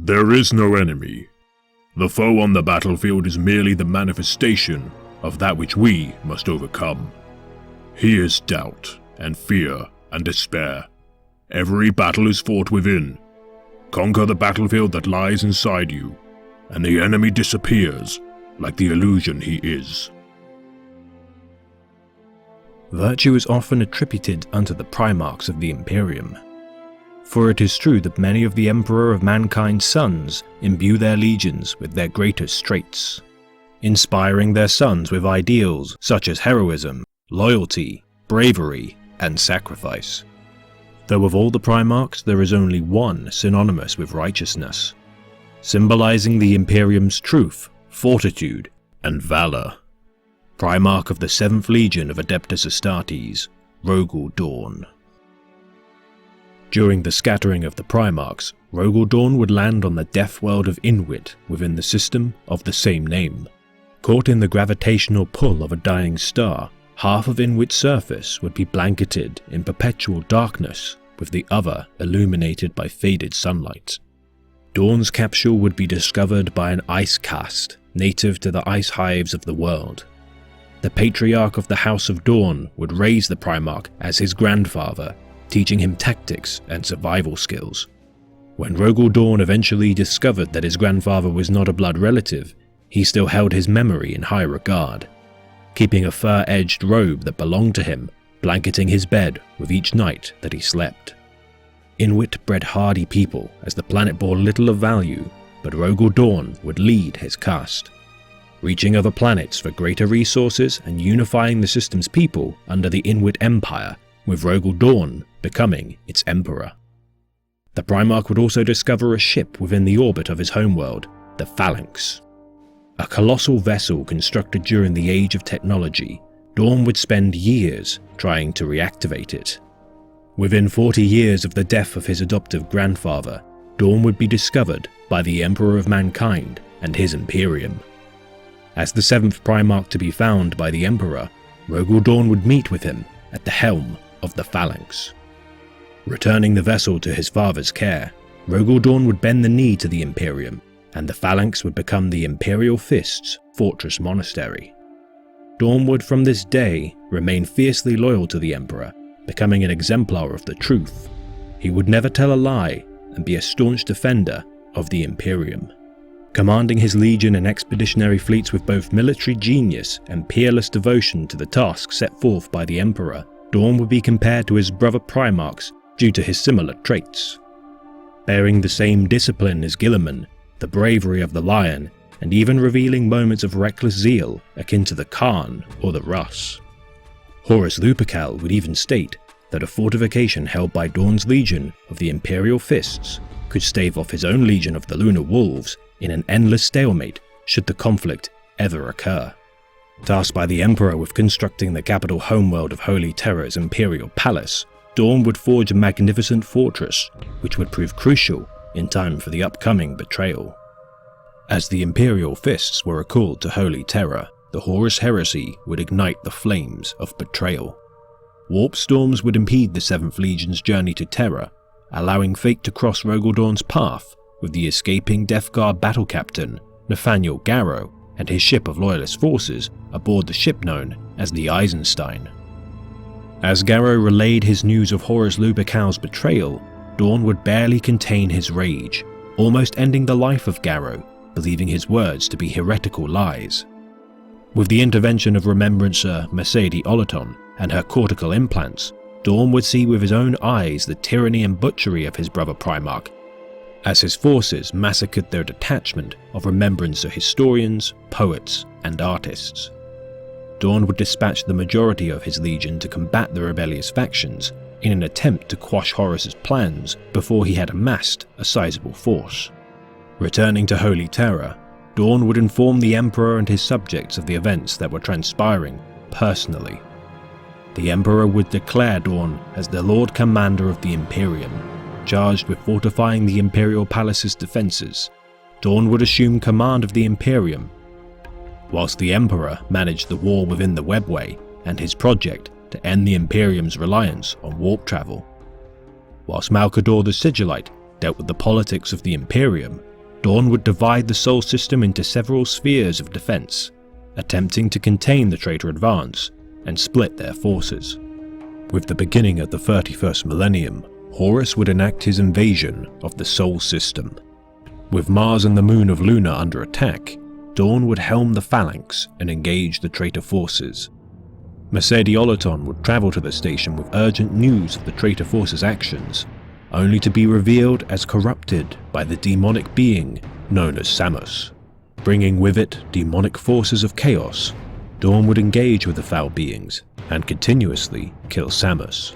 There is no enemy. The foe on the battlefield is merely the manifestation of that which we must overcome. He is doubt and fear and despair. Every battle is fought within. Conquer the battlefield that lies inside you, and the enemy disappears like the illusion he is. Virtue is often attributed unto the Primarchs of the Imperium. For it is true that many of the Emperor of Mankind's sons imbue their legions with their greatest traits, inspiring their sons with ideals such as heroism, loyalty, bravery, and sacrifice. Though of all the Primarchs there is only one synonymous with righteousness, symbolizing the Imperium's truth, fortitude, and valor. Primarch of the 7th Legion of Adeptus Astartes, Rogal Dorn. During the scattering of the Primarchs, Rogal Dorn would land on the death world of Inwit within the system of the same name. Caught in the gravitational pull of a dying star, half of Inwit's surface would be blanketed in perpetual darkness, with the other illuminated by faded sunlight. Dorn's capsule would be discovered by an ice caste native to the ice hives of the world. The Patriarch of the House of Dorn would raise the Primarch as his grandfather, teaching him tactics and survival skills. When Rogal Dorn eventually discovered that his grandfather was not a blood relative, he still held his memory in high regard, keeping a fur-edged robe that belonged to him, blanketing his bed with each night that he slept. Inwit bred hardy people as the planet bore little of value, but Rogal Dorn would lead his caste, reaching other planets for greater resources and unifying the system's people under the Inwit Empire, with Rogal Dorn becoming its emperor. The Primarch would also discover a ship within the orbit of his homeworld, the Phalanx. A colossal vessel constructed during the Age of Technology, Dorn would spend years trying to reactivate it. Within 40 years of the death of his adoptive grandfather, Dorn would be discovered by the Emperor of Mankind and his Imperium. As the 7th Primarch to be found by the Emperor, Rogal Dorn would meet with him at the helm of the Phalanx. Returning the vessel to his father's care, Rogal Dorn would bend the knee to the Imperium, and the Phalanx would become the Imperial Fist's fortress monastery. Dorn would from this day remain fiercely loyal to the Emperor, becoming an exemplar of the truth. He would never tell a lie and be a staunch defender of the Imperium. Commanding his legion and expeditionary fleets with both military genius and peerless devotion to the task set forth by the Emperor, Dorn would be compared to his brother Primarchs due to his similar traits. Bearing the same discipline as Guilliman, the bravery of the Lion, and even revealing moments of reckless zeal akin to the Khan or the Russ. Horus Lupercal would even state that a fortification held by Dorn's legion of the Imperial Fists could stave off his own legion of the Lunar Wolves in an endless stalemate should the conflict ever occur. Tasked by the Emperor with constructing the capital homeworld of Holy Terror's Imperial Palace, Dorn would forge a magnificent fortress which would prove crucial in time for the upcoming betrayal. As the Imperial Fists were recalled to Holy Terror, the Horus Heresy would ignite the flames of betrayal. Warp storms would impede the 7th Legion's journey to Terra, allowing fate to cross Rogal Dorn's path with the escaping Death Guard battle captain, Nathaniel Garrow, and his ship of Loyalist forces aboard the ship known as the Eisenstein. As Garrow relayed his news of Horus Lupercal's betrayal, Dorn would barely contain his rage, almost ending the life of Garrow, believing his words to be heretical lies. With the intervention of Remembrancer Mercedes Olaton and her cortical implants, Dorn would see with his own eyes the tyranny and butchery of his brother Primarch, as his forces massacred their detachment of Remembrancer historians, poets, and artists. Dorn would dispatch the majority of his legion to combat the rebellious factions in an attempt to quash Horus's plans before he had amassed a sizable force. Returning to Holy Terror, Dorn would inform the Emperor and his subjects of the events that were transpiring personally. The Emperor would declare Dorn as the Lord Commander of the Imperium, charged with fortifying the Imperial Palace's defences. Dorn would assume command of the Imperium, whilst the Emperor managed the war within the Webway and his project to end the Imperium's reliance on warp travel. Whilst Malcador the Sigillite dealt with the politics of the Imperium, Dawn would divide the Sol system into several spheres of defense, attempting to contain the traitor advance and split their forces. With the beginning of the 31st millennium, Horus would enact his invasion of the Sol system. With Mars and the moon of Luna under attack, Dawn would helm the Phalanx and engage the traitor forces. Mercediolaton would travel to the station with urgent news of the traitor forces' actions, only to be revealed as corrupted by the demonic being known as Samos. Bringing with it demonic forces of chaos, Dawn would engage with the foul beings and continuously kill Samos.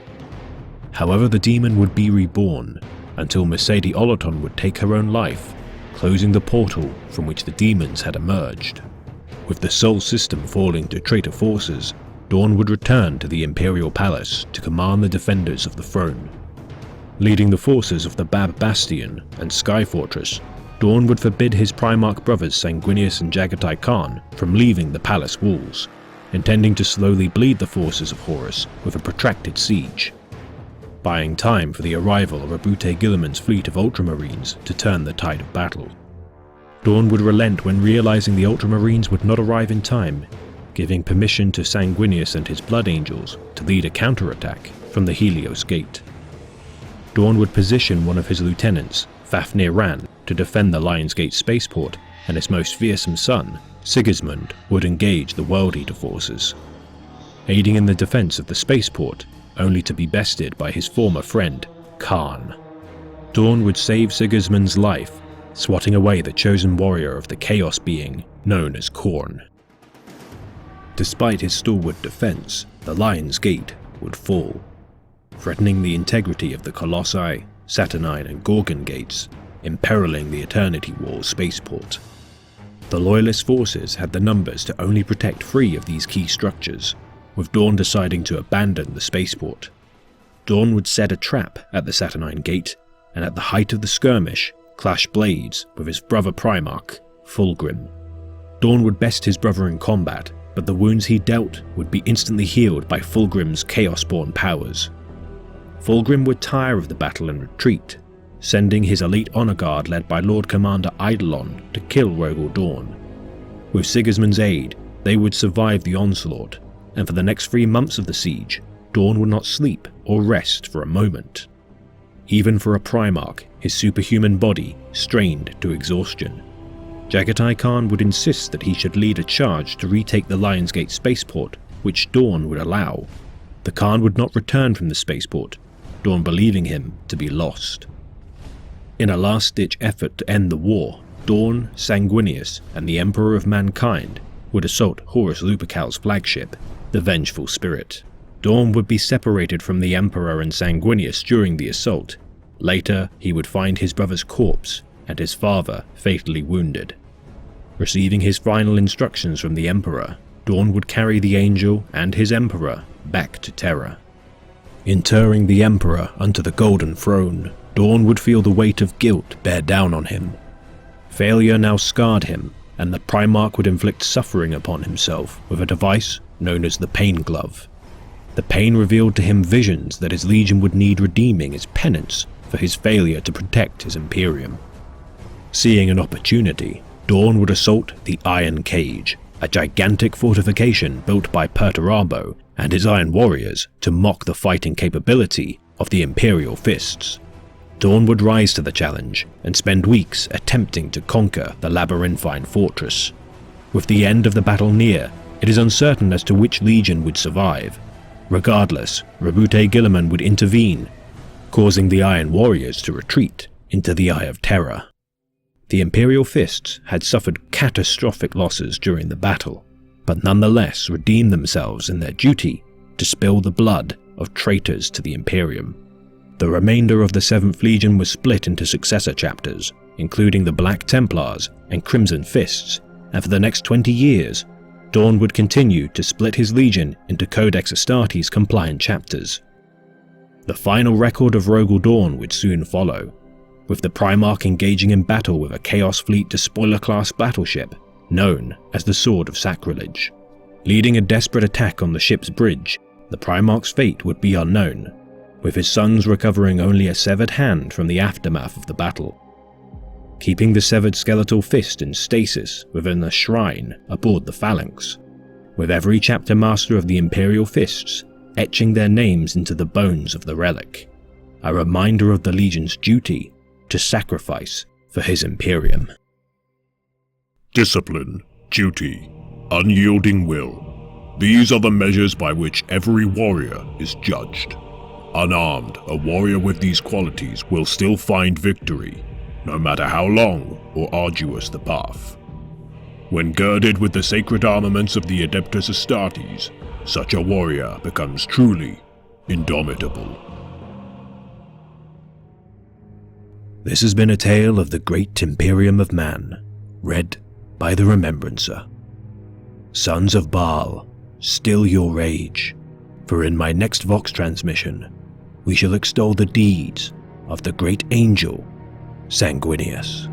However, the demon would be reborn until Mercediolaton would take her own life, closing the portal from which the demons had emerged. With the Sol system falling to traitor forces, Dawn would return to the Imperial Palace to command the defenders of the throne. Leading the forces of the Bab Bastion and Sky Fortress, Dawn would forbid his Primarch brothers Sanguinius and Jagatai Khan from leaving the palace walls, intending to slowly bleed the forces of Horus with a protracted siege, buying time for the arrival of Rabute Guilliman's fleet of Ultramarines to turn the tide of battle. Dawn would relent when realizing the Ultramarines would not arrive in time, giving permission to Sanguinius and his Blood Angels to lead a counterattack from the Helios Gate. Dawn would position one of his lieutenants, Fafnir Ran, to defend the Lions Gate spaceport, and his most fearsome son, Sigismund, would engage the World Eater forces, aiding in the defense of the spaceport, only to be bested by his former friend, Khan. Dawn would save Sigismund's life, swatting away the chosen warrior of the Chaos being known as Khorne. Despite his stalwart defense, the Lions Gate would fall, threatening the integrity of the Colossi, Saturnine and Gorgon gates, imperiling the Eternity Wall spaceport. The Loyalist forces had the numbers to only protect 3 of these key structures, with Dawn deciding to abandon the spaceport. Dawn would set a trap at the Saturnine Gate, and at the height of the skirmish, clash blades with his brother Primarch, Fulgrim. Dawn would best his brother in combat, but the wounds he dealt would be instantly healed by Fulgrim's Chaos-born powers. Fulgrim would tire of the battle and retreat, sending his elite honor guard led by Lord Commander Eidolon to kill Rogal Dorn. With Sigismund's aid, they would survive the onslaught, and for the next 3 months of the siege, Dawn would not sleep or rest for a moment. Even for a Primarch, his superhuman body strained to exhaustion. Jagatai Khan would insist that he should lead a charge to retake the Lions Gate spaceport, which Dawn would allow. The Khan would not return from the spaceport, Dawn believing him to be lost. In a last-ditch effort to end the war, Dawn, Sanguinius, and the Emperor of Mankind would assault Horus Lupercal's flagship, the Vengeful Spirit. Dawn would be separated from the Emperor and Sanguinius during the assault. Later, he would find his brother's corpse and his father fatally wounded. Receiving his final instructions from the Emperor, Dawn would carry the Angel and his Emperor back to Terra. Interring the Emperor unto the Golden Throne, Dawn would feel the weight of guilt bear down on him. Failure now scarred him, and the Primarch would inflict suffering upon himself with a device known as the Pain Glove. The pain revealed to him visions that his legion would need redeeming as penance for his failure to protect his Imperium. Seeing an opportunity, Dawn would assault the Iron Cage, a gigantic fortification built by Perturabo and his Iron Warriors to mock the fighting capability of the Imperial Fists. Dawn would rise to the challenge and spend weeks attempting to conquer the labyrinthine fortress. With the end of the battle near, it is uncertain as to which legion would survive. Regardless, Rabute Guilliman would intervene, causing the Iron Warriors to retreat into the Eye of Terror. The Imperial Fists had suffered catastrophic losses during the battle, but nonetheless redeemed themselves in their duty to spill the blood of traitors to the Imperium. The remainder of the 7th Legion was split into successor chapters, including the Black Templars and Crimson Fists, and for the next 20 years, Dawn would continue to split his legion into Codex Astartes compliant chapters. The final record of Rogal Dorn would soon follow, with the Primarch engaging in battle with a Chaos Fleet despoiler-class battleship known as the Sword of Sacrilege. Leading a desperate attack on the ship's bridge, the Primarch's fate would be unknown, with his sons recovering only a severed hand from the aftermath of the battle. keeping the severed skeletal fist in stasis within a shrine aboard the Phalanx, with every chapter master of the Imperial Fists etching their names into the bones of the relic, a reminder of the Legion's duty to sacrifice for his Imperium. Discipline, duty, unyielding will. These are the measures by which every warrior is judged. Unarmed, a warrior with these qualities will still find victory, no matter how long or arduous the path. When girded with the sacred armaments of the Adeptus Astartes, such a warrior becomes truly indomitable. This has been a tale of the Great Imperium of Man, read by the Remembrancer. Sons of Baal, still your rage, for in my next Vox transmission, we shall extol the deeds of the great angel Sanguinius.